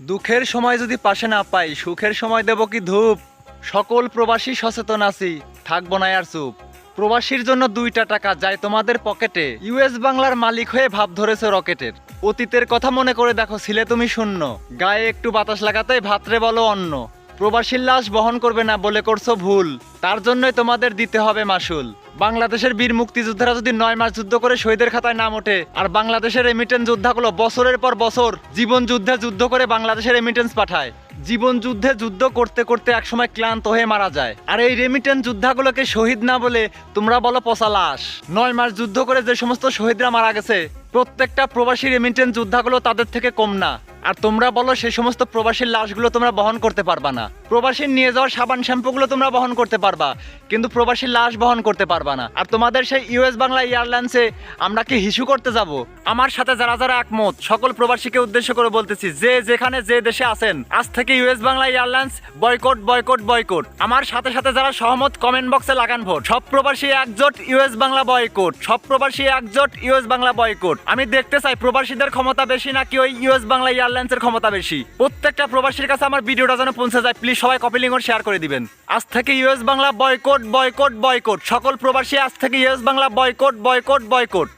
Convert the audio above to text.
দুঃখের সময় যদি পাশে না পাই, সুখের সময় দেব কি ধূপ। সকল প্রবাসী সচেতন আছি, থাকবো না আর চুপ। প্রবাসীর জন্য 2টা টাকা যায় তোমাদের পকেটে, ইউএস বাংলার মালিক হয়ে ভাব ধরেছে রকেটের। অতীতের কথা মনে করে দেখো, ছিলে তুমি শূন্য, গায়ে একটু বাতাস লাগাতেই ভাত্রে বলো অন্য। প্রবাসীর লাশ বহন করবে না বলে করছো ভুল, তার জন্যই তোমাদের দিতে হবে মাসুল। বাংলাদেশের বীর মুক্তিযোদ্ধারা যদি 9 মাস যুদ্ধ করে শহীদের খাতায় নাম ওঠে, আর বাংলাদেশের রেমিটেন্স যোদ্ধাগুলো বছরের পর বছর জীবন যুদ্ধে যুদ্ধ করে বাংলাদেশের রেমিটেন্স পাঠায়, জীবন যুদ্ধে যুদ্ধ করতে করতে একসময় ক্লান্ত হয়ে মারা যায়, আর এই রেমিটেন্স যোদ্ধাগুলোকে শহীদ না বলে তোমরা বলো পচা লাশ। 9 মাস যুদ্ধ করে যে সমস্ত শহীদরা মারা গেছে, প্রত্যেকটা প্রবাসী রেমিটেন্স যোদ্ধাগুলো তাদের থেকে কম না, আর তোমরা বলো সেই সমস্ত প্রবাসীর লাশগুলো তোমরা বহন করতে পারবা না। প্রবাসীর নিয়ে যাওয়ার সাবান শ্যাম্পুগুলো তোমরা বহন করতে পারবা, কিন্তু প্রবাসীর লাশ বহন করতে পারবা না। আর তোমাদের সেই ইউএস বাংলা এয়ারলাইন্সে আমরা কি হিসু করতে যাব? আমার সাথে যারা যারা একমত, সকল প্রবাসীকে উদ্দেশ্য করে বলতেছি, যে যেখানে যে দেশে আছেন, আজ থেকে US Bangla airlines boycott boycott boycott. আমার সাথে সাথে যারা সহমত কমেন্ট বক্সে লাগান ভোট। সব প্রবাসী একজোট, ইউএস বাংলা বয়কট। সব প্রবাসী একজোট, ইউএস বাংলা বয়কট। আমি দেখতে চাই প্রবাসীদের ক্ষমতা বেশি নাকি ওই ইউএস বাংলা এয়ারলাইন্সের ক্ষমতা বেশি। প্রত্যেকটা প্রবাসীর কাছে আমার ভিডিওটা যেন পৌঁছে যায়, প্লিজ সবাই কপি লিংক শেয়ার করে দিবেন। আজ থেকে US Bangla boycott boycott boycott. সকল প্রবাসী আজ থেকে US Bangla boycott boycott boycott.